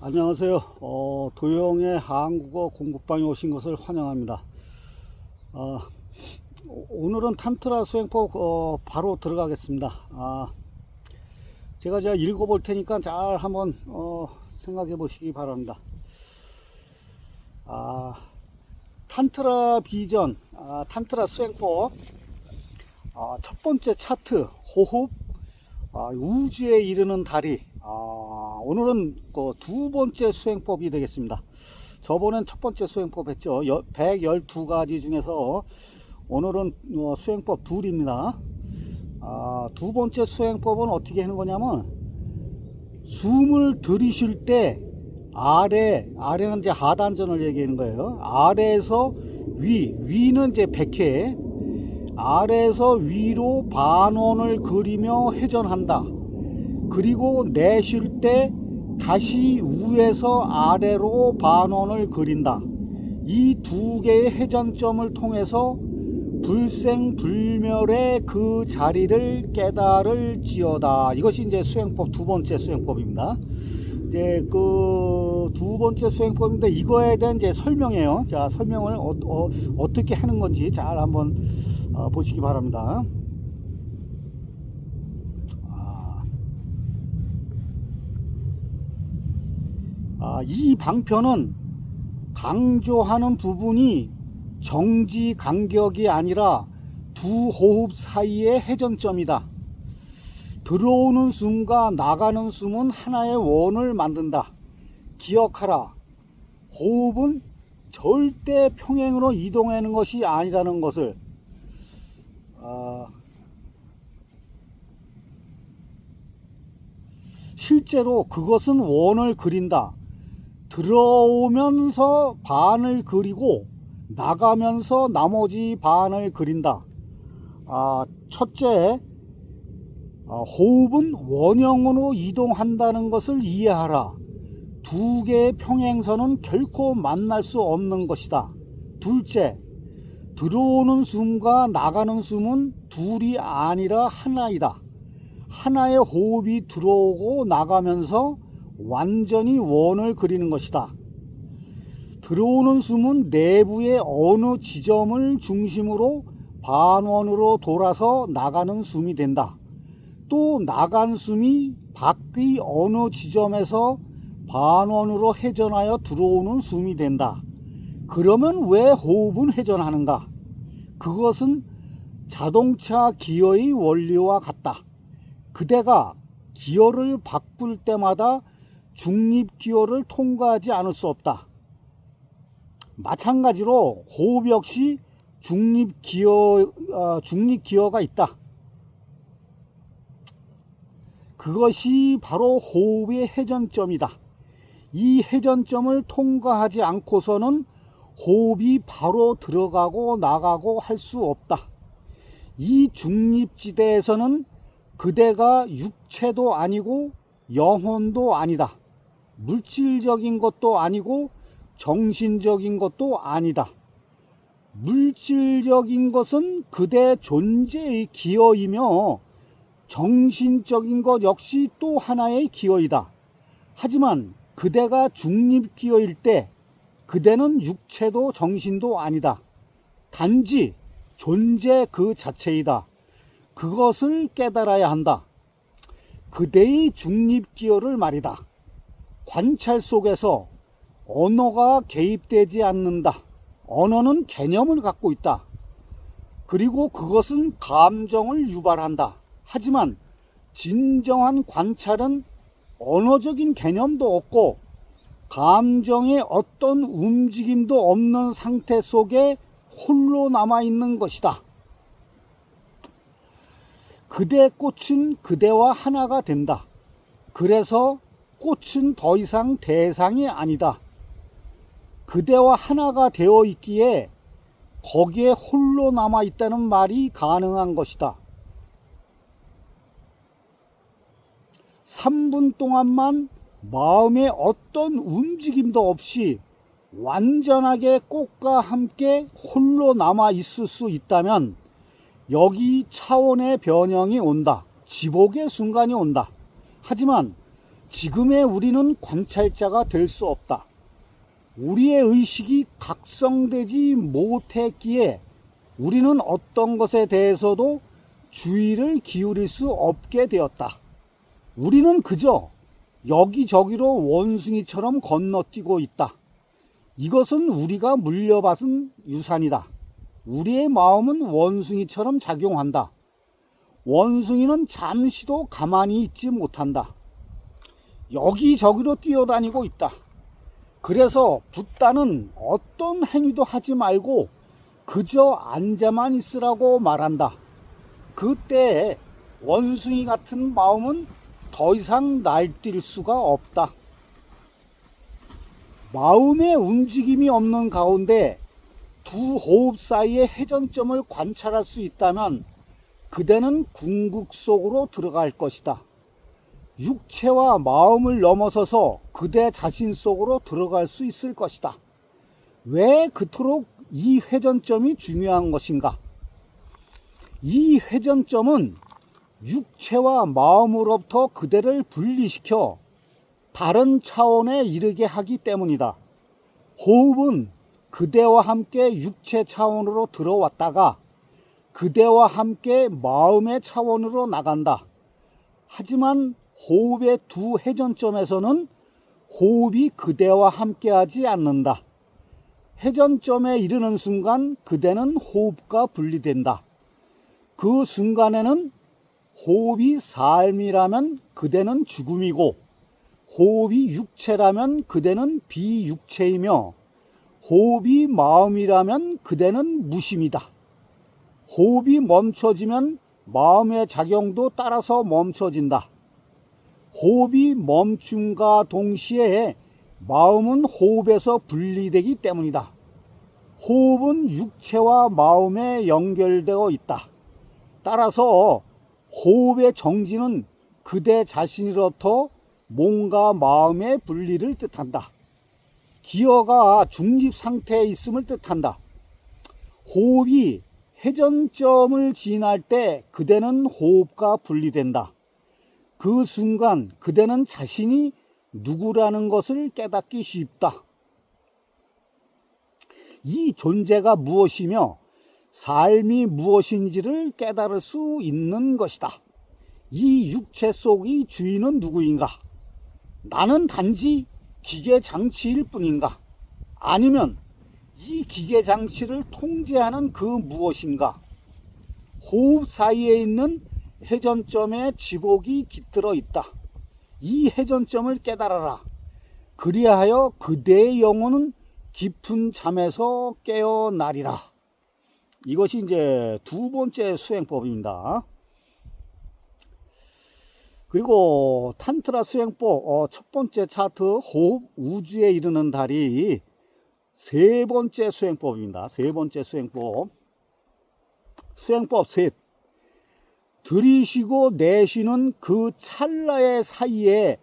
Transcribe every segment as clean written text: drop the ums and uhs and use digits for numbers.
안녕하세요. 도영의 한국어 공부방에 오신 것을 환영합니다. 오늘은 탄트라 수행법 바로 들어가겠습니다. 제가 읽어볼 테니까 잘 한번 생각해 보시기 바랍니다. 탄트라 비전, 탄트라 수행법, 첫 번째 차트, 호흡, 우주에 이르는 다리. 오늘은 두 번째 수행법이 되겠습니다. 저번엔 첫 번째 수행법 했죠. 112가지 중에서 오늘은 수행법 둘입니다. 두 번째 수행법은 어떻게 하는 거냐면, 숨을 들이쉴 때 아래는 이제 하단전을 얘기하는 거예요. 아래에서 위는 이제 백회, 아래에서 위로 반원을 그리며 회전한다. 그리고 내쉴 때 다시 위에서 아래로 반원을 그린다. 이 두 개의 회전점을 통해서 불생불멸의 그 자리를 깨달을지어다. 이것이 이제 수행법 두 번째 수행법입니다. 이제 그 두 번째 수행법인데, 이거에 대한 이제 설명이에요. 자, 설명을 어떻게 하는 건지 잘 한번 보시기 바랍니다. 이 방편은 강조하는 부분이 정지 간격이 아니라 두 호흡 사이의 회전점이다. 들어오는 숨과 나가는 숨은 하나의 원을 만든다. 기억하라. 호흡은 절대 평행으로 이동하는 것이 아니라는 것을. 실제로 그것은 원을 그린다. 들어오면서 반을 그리고 나가면서 나머지 반을 그린다. 첫째, 호흡은 원형으로 이동한다는 것을 이해하라. 두 개의 평행선은 결코 만날 수 없는 것이다. 둘째, 들어오는 숨과 나가는 숨은 둘이 아니라 하나이다. 하나의 호흡이 들어오고 나가면서 완전히 원을 그리는 것이다. 들어오는 숨은 내부의 어느 지점을 중심으로 반원으로 돌아서 나가는 숨이 된다. 또 나간 숨이 밖의 어느 지점에서 반원으로 회전하여 들어오는 숨이 된다. 그러면 왜 호흡은 회전하는가? 그것은 자동차 기어의 원리와 같다. 그대가 기어를 바꿀 때마다 중립 기어를 통과하지 않을 수 없다. 마찬가지로 호흡 역시 중립 기어가 있다. 그것이 바로 호흡의 회전점이다. 이 회전점을 통과하지 않고서는 호흡이 바로 들어가고 나가고 할 수 없다. 이 중립지대에서는 그대가 육체도 아니고 영혼도 아니다. 물질적인 것도 아니고 정신적인 것도 아니다. 물질적인 것은 그대 존재의 기어이며 정신적인 것 역시 또 하나의 기어이다. 하지만 그대가 중립 기어일 때 그대는 육체도 정신도 아니다. 단지 존재 그 자체이다. 그것을 깨달아야 한다. 그대의 중립 기어를 말이다. 관찰 속에서 언어가 개입되지 않는다. 언어는 개념을 갖고 있다. 그리고 그것은 감정을 유발한다. 하지만 진정한 관찰은 언어적인 개념도 없고 감정의 어떤 움직임도 없는 상태 속에 홀로 남아있는 것이다. 그대 꽃은 그대와 하나가 된다. 그래서 꽃은 더 이상 대상이 아니다. 그대와 하나가 되어 있기에 거기에 홀로 남아있다는 말이 가능한 것이다. 3분 동안만 마음에 어떤 움직임도 없이 완전하게 꽃과 함께 홀로 남아 있을 수 있다면 여기 차원의 변형이 온다. 지복의 순간이 온다. 하지만 지금의 우리는 관찰자가 될 수 없다. 우리의 의식이 각성되지 못했기에 우리는 어떤 것에 대해서도 주의를 기울일 수 없게 되었다. 우리는 그저 여기저기로 원숭이처럼 건너뛰고 있다. 이것은 우리가 물려받은 유산이다. 우리의 마음은 원숭이처럼 작용한다. 원숭이는 잠시도 가만히 있지 못한다. 여기저기로 뛰어다니고 있다. 그래서 붓다는 어떤 행위도 하지 말고 그저 앉아만 있으라고 말한다. 그때 원숭이 같은 마음은 더 이상 날뛸 수가 없다. 마음의 움직임이 없는 가운데 두 호흡 사이의 회전점을 관찰할 수 있다면 그대는 궁극 속으로 들어갈 것이다. 육체와 마음을 넘어서서 그대 자신 속으로 들어갈 수 있을 것이다. 왜 그토록 이 회전점이 중요한 것인가? 이 회전점은 육체와 마음으로부터 그대를 분리시켜 다른 차원에 이르게 하기 때문이다. 호흡은 그대와 함께 육체 차원으로 들어왔다가 그대와 함께 마음의 차원으로 나간다. 하지만 호흡의 두 회전점에서는 호흡이 그대와 함께하지 않는다. 회전점에 이르는 순간 그대는 호흡과 분리된다. 그 순간에는 호흡이 삶이라면 그대는 죽음이고 호흡이 육체라면 그대는 비육체이며 호흡이 마음이라면 그대는 무심이다. 호흡이 멈춰지면 마음의 작용도 따라서 멈춰진다. 호흡이 멈춤과 동시에 마음은 호흡에서 분리되기 때문이다. 호흡은 육체와 마음에 연결되어 있다. 따라서 호흡의 정지는 그대 자신으로부터 몸과 마음의 분리를 뜻한다. 기어가 중립 상태에 있음을 뜻한다. 호흡이 회전점을 지날 때 그대는 호흡과 분리된다. 그 순간 그대는 자신이 누구라는 것을 깨닫기 쉽다. 이 존재가 무엇이며 삶이 무엇인지를 깨달을 수 있는 것이다. 이 육체 속의 주인은 누구인가? 나는 단지 기계 장치일 뿐인가? 아니면 이 기계 장치를 통제하는 그 무엇인가? 호흡 사이에 있는 회전점에 지복이 깃들어 있다. 이 회전점을 깨달아라. 그리하여 그대의 영혼은 깊은 잠에서 깨어나리라. 이것이 이제 두 번째 수행법입니다. 그리고 탄트라 수행법 첫 번째 차트 호흡 우주에 이르는 달이 세 번째 수행법입니다. 세 번째 수행법. 수행법 셋. 들이쉬고 내쉬는 그 찰나의 사이에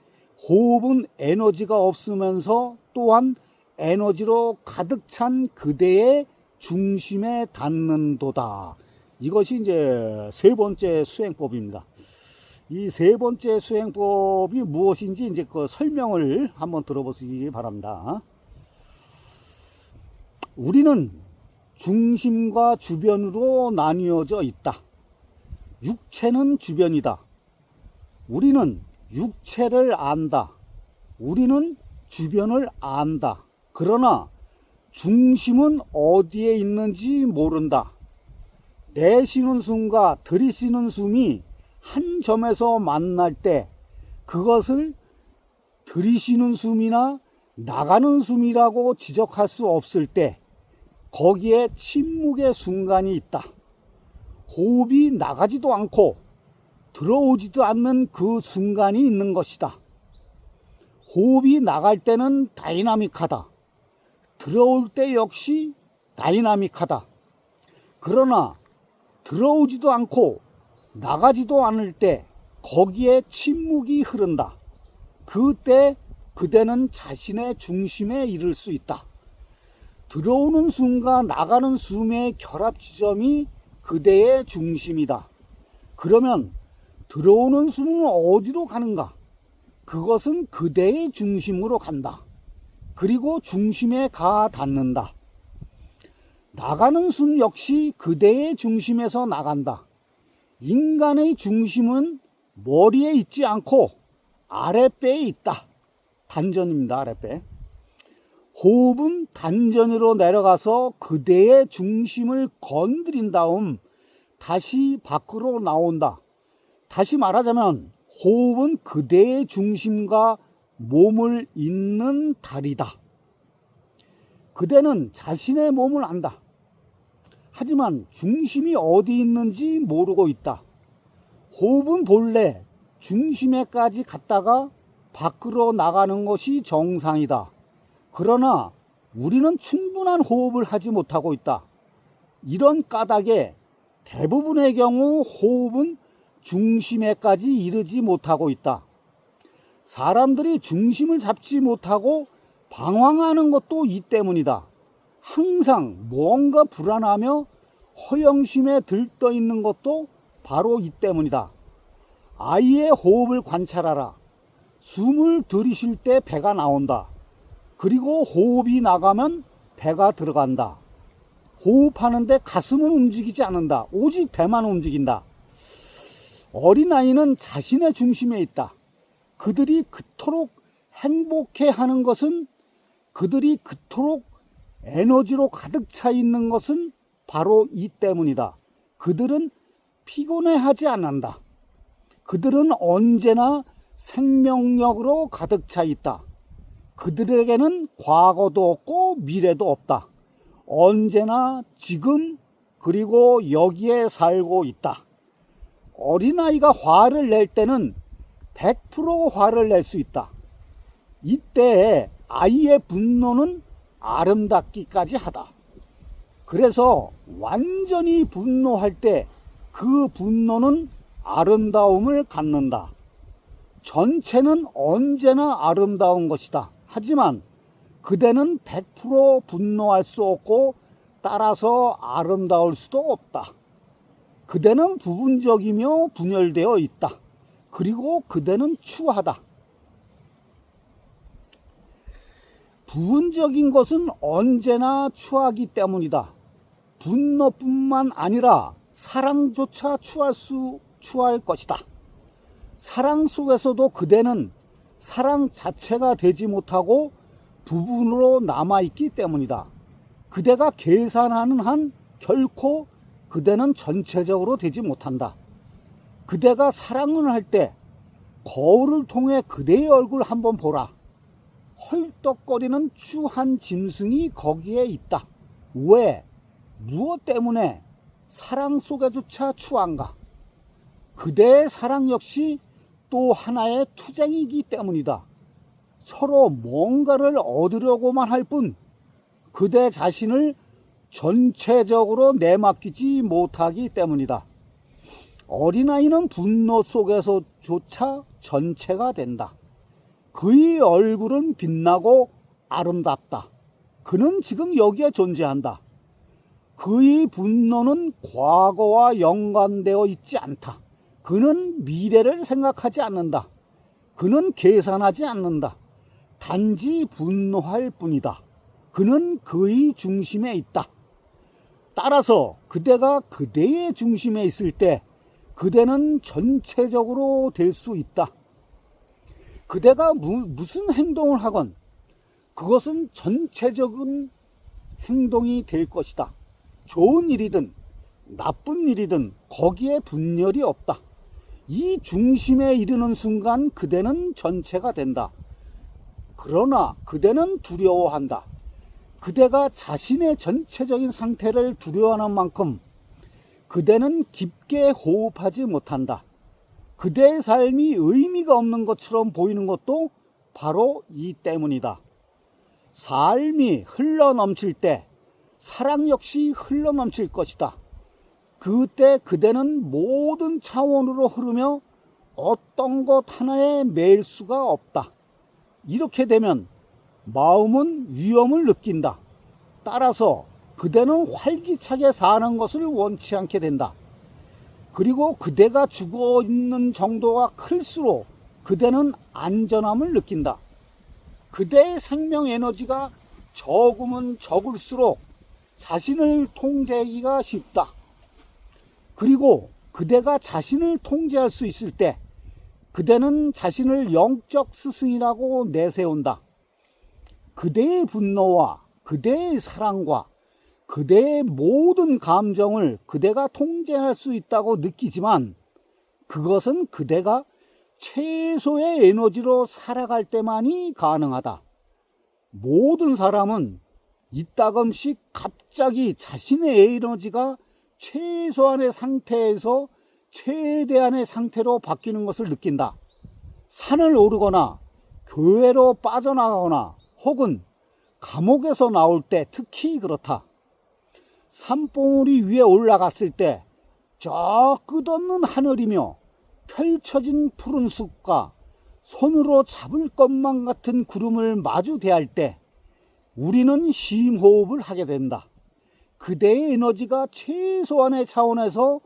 호흡은 에너지가 없으면서 또한 에너지로 가득 찬 그대의 중심에 닿는도다. 이것이 이제 세 번째 수행법입니다. 이 세 번째 수행법이 무엇인지 이제 그 설명을 한번 들어보시기 바랍니다. 우리는 중심과 주변으로 나뉘어져 있다. 육체는 주변이다. 우리는 육체를 안다. 우리는 주변을 안다. 그러나 중심은 어디에 있는지 모른다. 내쉬는 숨과 들이쉬는 숨이 한 점에서 만날 때 그것을 들이쉬는 숨이나 나가는 숨이라고 지적할 수 없을 때 거기에 침묵의 순간이 있다. 호흡이 나가지도 않고 들어오지도 않는 그 순간이 있는 것이다. 호흡이 나갈 때는 다이나믹하다. 들어올 때 역시 다이나믹하다. 그러나 들어오지도 않고 나가지도 않을 때 거기에 침묵이 흐른다. 그때 그대는 자신의 중심에 이를 수 있다. 들어오는 숨과 나가는 숨의 결합 지점이 그대의 중심이다. 그러면 들어오는 숨은 어디로 가는가? 그것은 그대의 중심으로 간다. 그리고 중심에 가 닿는다. 나가는 숨 역시 그대의 중심에서 나간다. 인간의 중심은 머리에 있지 않고 아랫배에 있다. 단전입니다. 아랫배. 호흡은 단전으로 내려가서 그대의 중심을 건드린 다음 다시 밖으로 나온다. 다시 말하자면 호흡은 그대의 중심과 몸을 잇는 다리다. 그대는 자신의 몸을 안다. 하지만 중심이 어디 있는지 모르고 있다. 호흡은 본래 중심에까지 갔다가 밖으로 나가는 것이 정상이다. 그러나 우리는 충분한 호흡을 하지 못하고 있다. 이런 까닭에 대부분의 경우 호흡은 중심에까지 이르지 못하고 있다. 사람들이 중심을 잡지 못하고 방황하는 것도 이 때문이다. 항상 무언가 불안하며 허영심에 들떠 있는 것도 바로 이 때문이다. 아이의 호흡을 관찰하라. 숨을 들이쉴 때 배가 나온다. 그리고 호흡이 나가면 배가 들어간다. 호흡하는데 가슴은 움직이지 않는다. 오직 배만 움직인다. 어린아이는 자신의 중심에 있다. 그들이 그토록 행복해하는 것은, 그들이 그토록 에너지로 가득 차 있는 것은 바로 이 때문이다. 그들은 피곤해하지 않는다. 그들은 언제나 생명력으로 가득 차 있다. 그들에게는 과거도 없고 미래도 없다. 언제나 지금 그리고 여기에 살고 있다. 어린아이가 화를 낼 때는 100% 화를 낼 수 있다. 이때 아이의 분노는 아름답기까지 하다. 그래서 완전히 분노할 때 그 분노는 아름다움을 갖는다. 전체는 언제나 아름다운 것이다. 하지만 그대는 100% 분노할 수 없고 따라서 아름다울 수도 없다. 그대는 부분적이며 분열되어 있다. 그리고 그대는 추하다. 부분적인 것은 언제나 추하기 때문이다. 분노뿐만 아니라 사랑조차 추할 것이다. 사랑 속에서도 그대는 사랑 자체가 되지 못하고 부분으로 남아있기 때문이다. 그대가 계산하는 한 결코 그대는 전체적으로 되지 못한다. 그대가 사랑을 할 때 거울을 통해 그대의 얼굴 한번 보라. 헐떡거리는 추한 짐승이 거기에 있다. 왜? 무엇 때문에 사랑 속에조차 추한가? 그대의 사랑 역시 또 하나의 투쟁이기 때문이다. 서로 뭔가를 얻으려고만 할 뿐 그대 자신을 전체적으로 내맡기지 못하기 때문이다. 어린아이는 분노 속에서조차 전체가 된다. 그의 얼굴은 빛나고 아름답다. 그는 지금 여기에 존재한다. 그의 분노는 과거와 연관되어 있지 않다. 그는 미래를 생각하지 않는다. 그는 계산하지 않는다. 단지 분노할 뿐이다. 그는 그의 중심에 있다. 따라서 그대가 그대의 중심에 있을 때 그대는 전체적으로 될 수 있다. 그대가 무슨 행동을 하건 그것은 전체적인 행동이 될 것이다. 좋은 일이든 나쁜 일이든 거기에 분열이 없다. 이 중심에 이르는 순간 그대는 전체가 된다. 그러나 그대는 두려워한다. 그대가 자신의 전체적인 상태를 두려워하는 만큼 그대는 깊게 호흡하지 못한다. 그대의 삶이 의미가 없는 것처럼 보이는 것도 바로 이 때문이다. 삶이 흘러넘칠 때 사랑 역시 흘러넘칠 것이다. 그때 그대는 모든 차원으로 흐르며 어떤 것 하나에 매일 수가 없다. 이렇게 되면 마음은 위험을 느낀다. 따라서 그대는 활기차게 사는 것을 원치 않게 된다. 그리고 그대가 죽어 있는 정도가 클수록 그대는 안전함을 느낀다. 그대의 생명 에너지가 적으면 적을수록 자신을 통제하기가 쉽다. 그리고 그대가 자신을 통제할 수 있을 때 그대는 자신을 영적 스승이라고 내세운다. 그대의 분노와 그대의 사랑과 그대의 모든 감정을 그대가 통제할 수 있다고 느끼지만 그것은 그대가 최소의 에너지로 살아갈 때만이 가능하다. 모든 사람은 이따금씩 갑자기 자신의 에너지가 최소한의 상태에서 최대한의 상태로 바뀌는 것을 느낀다. 산을 오르거나 교회로 빠져나가거나 혹은 감옥에서 나올 때 특히 그렇다. 산봉우리 위에 올라갔을 때 저 끝없는 하늘이며 펼쳐진 푸른 숲과 손으로 잡을 것만 같은 구름을 마주 대할 때 우리는 심호흡을 하게 된다. 그대의 에너지가 최소한의 차원에서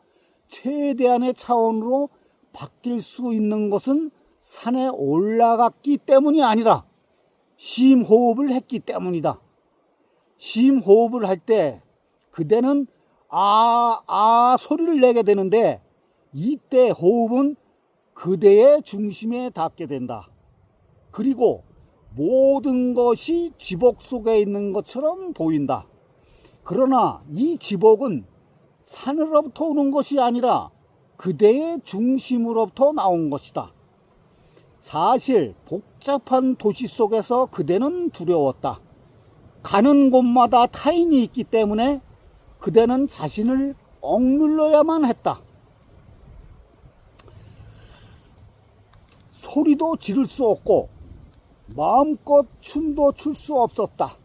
최대한의 차원으로 바뀔 수 있는 것은 산에 올라갔기 때문이 아니라 심호흡을 했기 때문이다. 심호흡을 할 때 그대는 소리를 내게 되는데 이때 호흡은 그대의 중심에 닿게 된다. 그리고 모든 것이 지복 속에 있는 것처럼 보인다. 그러나 이 지복은 산으로부터 오는 것이 아니라 그대의 중심으로부터 나온 것이다. 사실 복잡한 도시 속에서 그대는 두려웠다. 가는 곳마다 타인이 있기 때문에 그대는 자신을 억눌러야만 했다. 소리도 지를 수 없고 마음껏 춤도 출 수 없었다.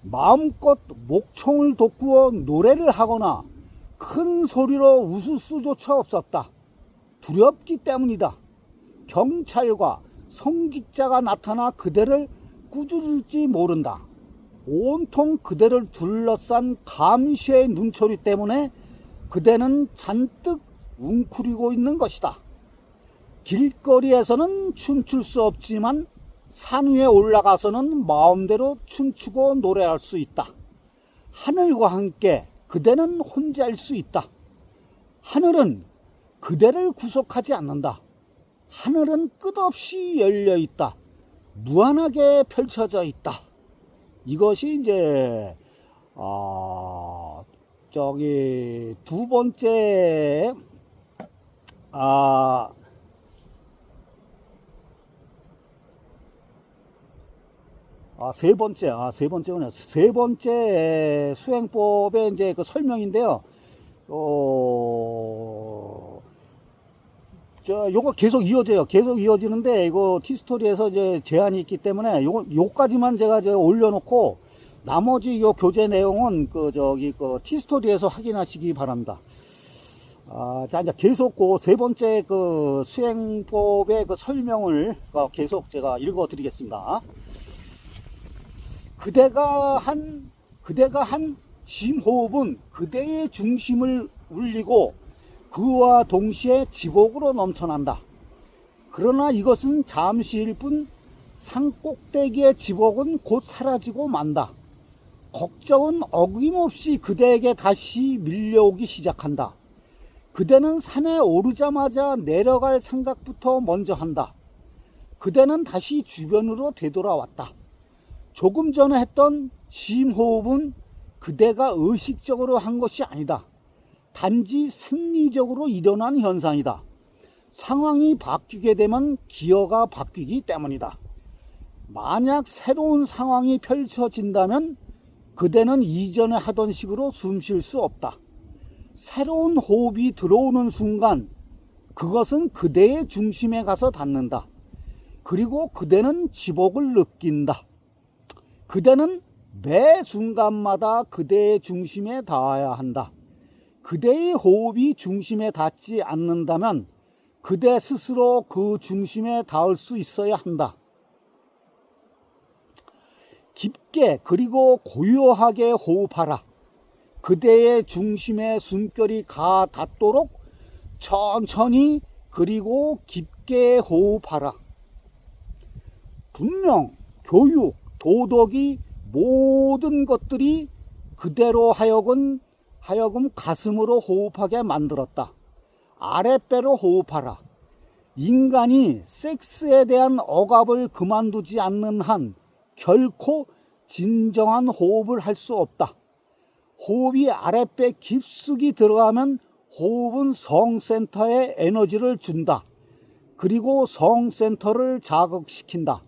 마음껏 목청을 돋구어 노래를 하거나 큰 소리로 웃을 수조차 없었다. 두렵기 때문이다. 경찰과 성직자가 나타나 그대를 꾸짖을지 모른다. 온통 그대를 둘러싼 감시의 눈초리 때문에 그대는 잔뜩 웅크리고 있는 것이다. 길거리에서는 춤출 수 없지만 산 위에 올라가서는 마음대로 춤추고 노래할 수 있다. 하늘과 함께 그대는 혼자일 수 있다. 하늘은 그대를 구속하지 않는다. 하늘은 끝없이 열려 있다. 무한하게 펼쳐져 있다. 이것이 이제 두 번째 세 번째 수행법의 이제 그 설명인데요. 요거 계속 이어져요. 계속 이어지는데, 이거 티스토리에서 이제 제한이 있기 때문에 요까지만 제가 올려놓고, 나머지 요 교재 내용은 그 티스토리에서 확인하시기 바랍니다. 자, 이제 계속 그 세 번째 그 수행법의 그 설명을 계속 제가 읽어 드리겠습니다. 그대가 한 심호흡은 그대의 중심을 울리고 그와 동시에 지복으로 넘쳐난다. 그러나 이것은 잠시일 뿐 산꼭대기의 지복은 곧 사라지고 만다. 걱정은 어김없이 그대에게 다시 밀려오기 시작한다. 그대는 산에 오르자마자 내려갈 생각부터 먼저 한다. 그대는 다시 주변으로 되돌아왔다. 조금 전에 했던 심호흡은 그대가 의식적으로 한 것이 아니다. 단지 생리적으로 일어난 현상이다. 상황이 바뀌게 되면 기어가 바뀌기 때문이다. 만약 새로운 상황이 펼쳐진다면 그대는 이전에 하던 식으로 숨 쉴 수 없다. 새로운 호흡이 들어오는 순간 그것은 그대의 중심에 가서 닿는다. 그리고 그대는 지복을 느낀다. 그대는 매 순간마다 그대의 중심에 닿아야 한다. 그대의 호흡이 중심에 닿지 않는다면 그대 스스로 그 중심에 닿을 수 있어야 한다. 깊게 그리고 고요하게 호흡하라. 그대의 중심에 숨결이 가 닿도록 천천히 그리고 깊게 깊게 호흡하라. 분명 교육, 도덕이 모든 것들이 그대로 하여금 가슴으로 호흡하게 만들었다. 아랫배로 호흡하라. 인간이 섹스에 대한 억압을 그만두지 않는 한 결코 진정한 호흡을 할 수 없다. 호흡이 아랫배 깊숙이 들어가면 호흡은 성센터에 에너지를 준다. 그리고 성센터를 자극시킨다.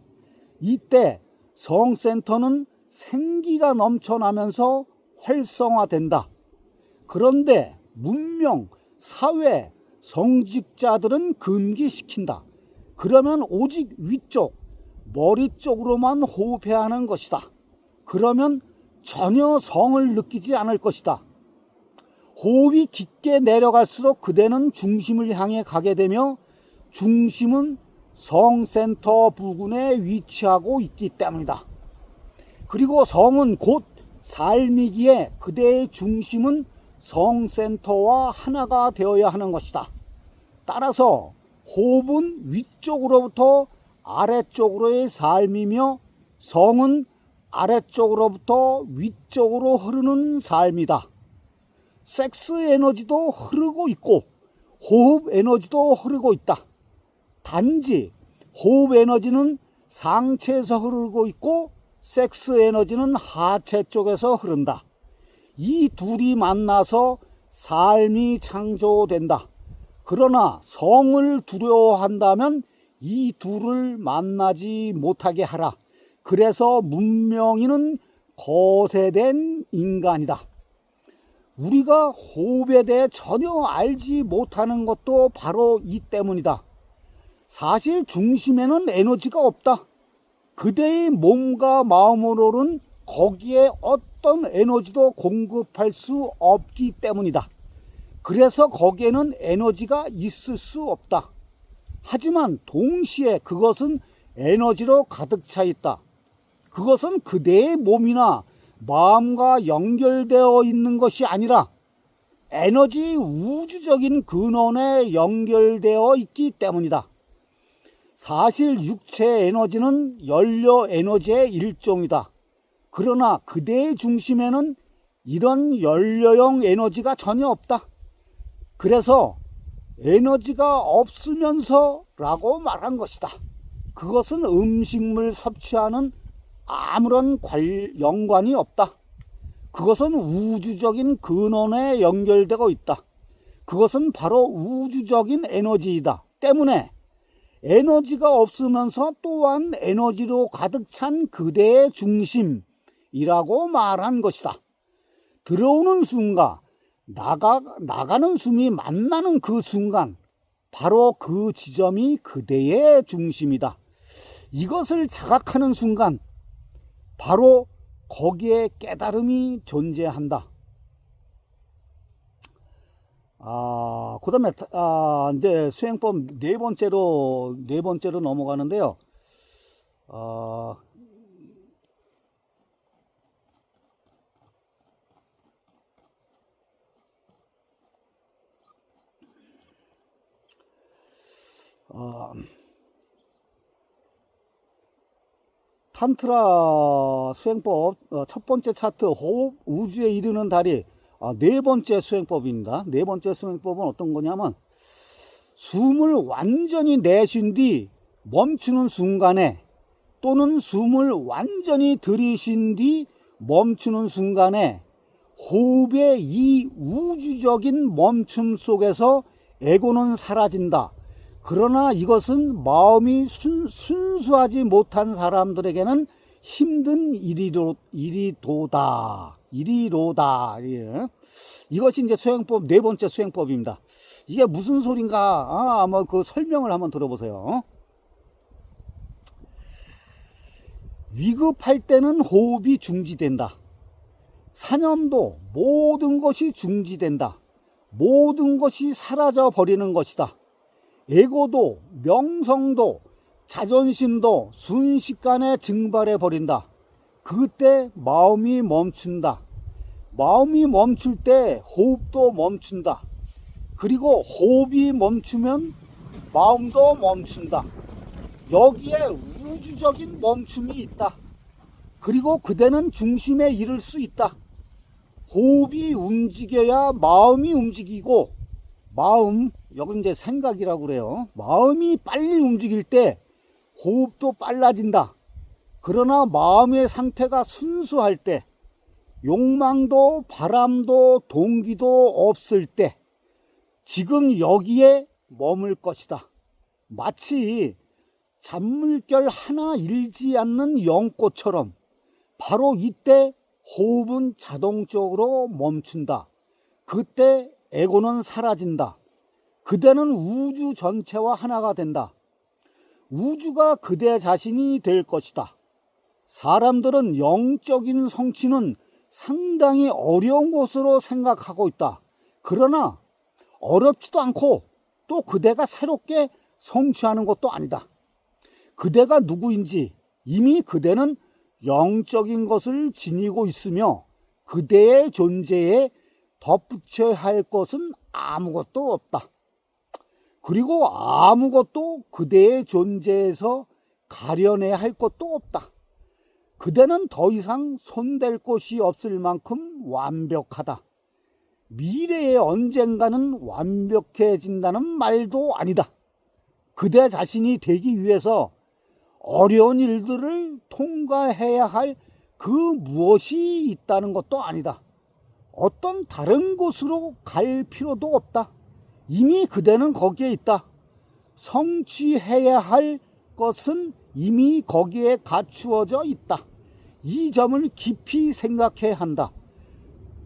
이때 성센터는 생기가 넘쳐나면서 활성화된다. 그런데 문명, 사회, 성직자들은 금기시킨다. 그러면 오직 위쪽, 머리 쪽으로만 호흡해야 하는 것이다. 그러면 전혀 성을 느끼지 않을 것이다. 호흡이 깊게 내려갈수록 그대는 중심을 향해 가게 되며 중심은 성센터 부근에 위치하고 있기 때문이다. 그리고 성은 곧 삶이기에 그대의 중심은 성센터와 하나가 되어야 하는 것이다. 따라서 호흡은 위쪽으로부터 아래쪽으로의 삶이며 성은 아래쪽으로부터 위쪽으로 흐르는 삶이다. 섹스 에너지도 흐르고 있고 호흡 에너지도 흐르고 있다. 단지 호흡 에너지는 상체에서 흐르고 있고 섹스 에너지는 하체 쪽에서 흐른다. 이 둘이 만나서 삶이 창조된다. 그러나 성을 두려워한다면 이 둘을 만나지 못하게 하라. 그래서 문명인은 거세된 인간이다. 우리가 호흡에 대해 전혀 알지 못하는 것도 바로 이 때문이다. 사실 중심에는 에너지가 없다. 그대의 몸과 마음으로는 거기에 어떤 에너지도 공급할 수 없기 때문이다. 그래서 거기에는 에너지가 있을 수 없다. 하지만 동시에 그것은 에너지로 가득 차 있다. 그것은 그대의 몸이나 마음과 연결되어 있는 것이 아니라 에너지 우주적인 근원에 연결되어 있기 때문이다. 사실 육체 에너지는 연료 에너지의 일종이다. 그러나 그대의 중심에는 이런 연료형 에너지가 전혀 없다. 그래서 에너지가 없으면서 라고 말한 것이다. 그것은 음식물 섭취하는 아무런 연관이 없다. 그것은 우주적인 근원에 연결되고 있다. 그것은 바로 우주적인 에너지이다. 때문에 에너지가 없으면서 또한 에너지로 가득 찬 그대의 중심이라고 말한 것이다. 들어오는 순간, 나가는 숨이 만나는 그 순간, 바로 그 지점이 그대의 중심이다. 이것을 자각하는 순간, 바로 거기에 깨달음이 존재한다. 그 다음에, 이제 수행법 네 번째로 넘어가는데요. 탄트라 수행법 첫 번째 차트 호흡 우주에 이르는 다리 네 번째 수행법입니다. 네 번째 수행법은 어떤 거냐면 숨을 완전히 내쉰 뒤 멈추는 순간에 또는 숨을 완전히 들이쉰 뒤 멈추는 순간에 호흡의 이 우주적인 멈춤 속에서 에고는 사라진다. 그러나 이것은 마음이 순수하지 못한 사람들에게는 힘든 일이로다. 예. 이것이 이제 수행법 네 번째 수행법입니다. 이게 무슨 소린가? 한번 그 설명을 한번 들어보세요. 위급할 때는 호흡이 중지된다. 사념도 모든 것이 중지된다. 모든 것이 사라져 버리는 것이다. 에고도 명성도 자존심도 순식간에 증발해 버린다. 그때 마음이 멈춘다. 마음이 멈출 때 호흡도 멈춘다. 그리고 호흡이 멈추면 마음도 멈춘다. 여기에 우주적인 멈춤이 있다. 그리고 그대는 중심에 이를 수 있다. 호흡이 움직여야 마음이 움직이고, 마음, 여기 이제 생각이라고 그래요. 마음이 빨리 움직일 때 호흡도 빨라진다. 그러나 마음의 상태가 순수할 때, 욕망도 바람도 동기도 없을 때 지금 여기에 머물 것이다. 마치 잔물결 하나 일지 않는 연꽃처럼 바로 이때 호흡은 자동적으로 멈춘다. 그때 에고는 사라진다. 그대는 우주 전체와 하나가 된다. 우주가 그대 자신이 될 것이다. 사람들은 영적인 성취는 상당히 어려운 것으로 생각하고 있다. 그러나 어렵지도 않고 또 그대가 새롭게 성취하는 것도 아니다. 그대가 누구인지 이미 그대는 영적인 것을 지니고 있으며 그대의 존재에 덧붙여야 할 것은 아무것도 없다. 그리고 아무것도 그대의 존재에서 가려내야 할 것도 없다. 그대는 더 이상 손댈 곳이 없을 만큼 완벽하다. 미래에 언젠가는 완벽해진다는 말도 아니다. 그대 자신이 되기 위해서 어려운 일들을 통과해야 할 그 무엇이 있다는 것도 아니다. 어떤 다른 곳으로 갈 필요도 없다. 이미 그대는 거기에 있다. 성취해야 할 것은 이미 거기에 갖추어져 있다. 이 점을 깊이 생각해야 한다.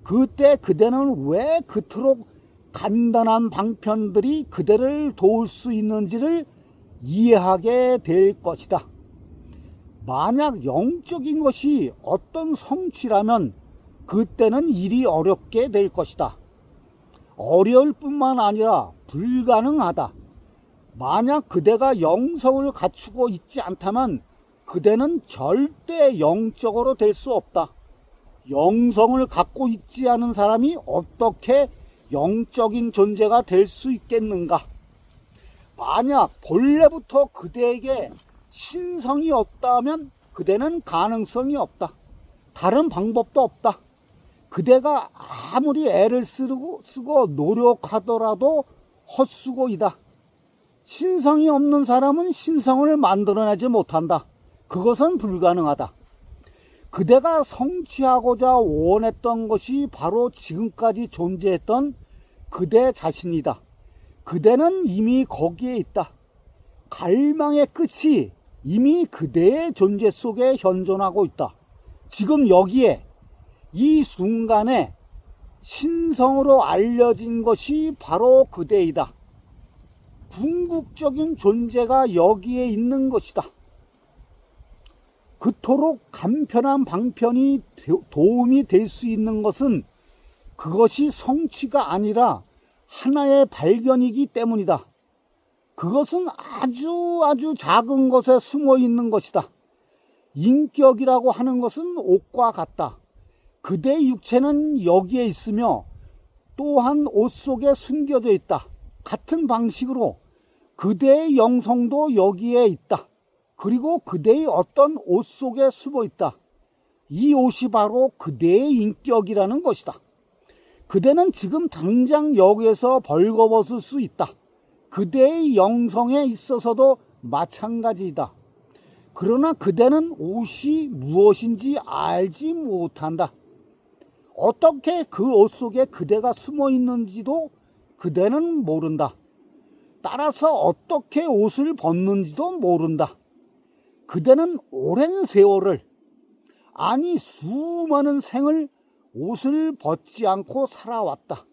그때 그대는 왜 그토록 간단한 방편들이 그대를 도울 수 있는지를 이해하게 될 것이다. 만약 영적인 것이 어떤 성취라면 그때는 일이 어렵게 될 것이다. 어려울 뿐만 아니라 불가능하다. 만약 그대가 영성을 갖추고 있지 않다면 그대는 절대 영적으로 될 수 없다. 영성을 갖고 있지 않은 사람이 어떻게 영적인 존재가 될 수 있겠는가? 만약 본래부터 그대에게 신성이 없다면 그대는 가능성이 없다. 다른 방법도 없다. 그대가 아무리 애를 쓰고 노력하더라도 헛수고이다. 신성이 없는 사람은 신성을 만들어내지 못한다. 그것은 불가능하다. 그대가 성취하고자 원했던 것이 바로 지금까지 존재했던 그대 자신이다. 그대는 이미 거기에 있다. 갈망의 끝이 이미 그대의 존재 속에 현존하고 있다. 지금 여기에 이 순간에 신성으로 알려진 것이 바로 그대이다. 궁극적인 존재가 여기에 있는 것이다. 그토록 간편한 방편이 도움이 될 수 있는 것은 그것이 성취가 아니라 하나의 발견이기 때문이다. 그것은 아주 작은 것에 숨어 있는 것이다. 인격이라고 하는 것은 옷과 같다. 그대의 육체는 여기에 있으며 또한 옷 속에 숨겨져 있다. 같은 방식으로 그대의 영성도 여기에 있다. 그리고 그대의 어떤 옷 속에 숨어 있다. 이 옷이 바로 그대의 인격이라는 것이다. 그대는 지금 당장 여기에서 벌거벗을 수 있다. 그대의 영성에 있어서도 마찬가지이다. 그러나 그대는 옷이 무엇인지 알지 못한다. 어떻게 그 옷 속에 그대가 숨어 있는지도 그대는 모른다. 따라서 어떻게 옷을 벗는지도 모른다. 그대는 오랜 세월을, 아니 수많은 생을 옷을 벗지 않고 살아왔다.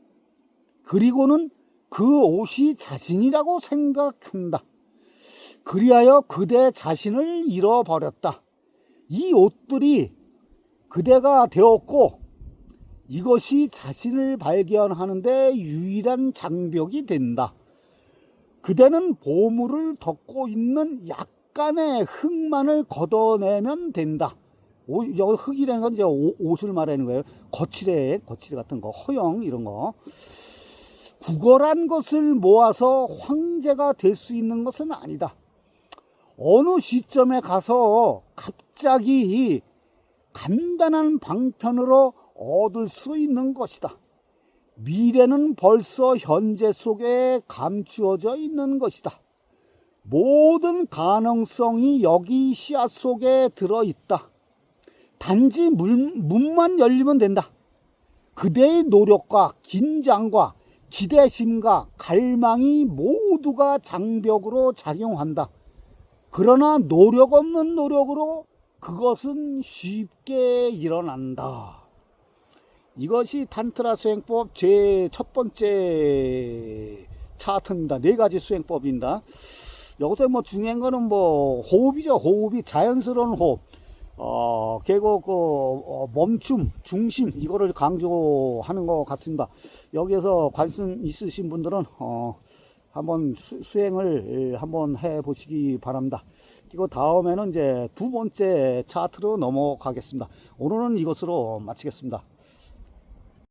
그리고는 그 옷이 자신이라고 생각한다. 그리하여 그대 자신을 잃어버렸다. 이 옷들이 그대가 되었고 이것이 자신을 발견하는 데 유일한 장벽이 된다. 그대는 보물을 덮고 있는 약간의 흙만을 걷어내면 된다. 여기 흙이라는 건 이제 옷을 말하는 거예요. 거칠애 같은 거, 허영 이런 거. 구걸한 것을 모아서 황제가 될 수 있는 것은 아니다. 어느 시점에 가서 갑자기 간단한 방편으로 얻을 수 있는 것이다. 미래는 벌써 현재 속에 감추어져 있는 것이다. 모든 가능성이 여기 씨앗 속에 들어있다. 단지 문만 열리면 된다. 그대의 노력과 긴장과 기대심과 갈망이 모두가 장벽으로 작용한다. 그러나 노력 없는 노력으로 그것은 쉽게 일어난다. 이것이 탄트라 수행법 제 첫 번째 차트입니다. 4가지 수행법입니다. 여기서 뭐 중요한 거는 뭐 호흡이죠. 호흡이 자연스러운 호흡. 그리고 멈춤, 중심 이거를 강조하는 것 같습니다. 여기에서 관심 있으신 분들은 한번 수행을 한번 해 보시기 바랍니다. 그리고 다음에는 이제 두 번째 차트로 넘어가겠습니다. 오늘은 이것으로 마치겠습니다.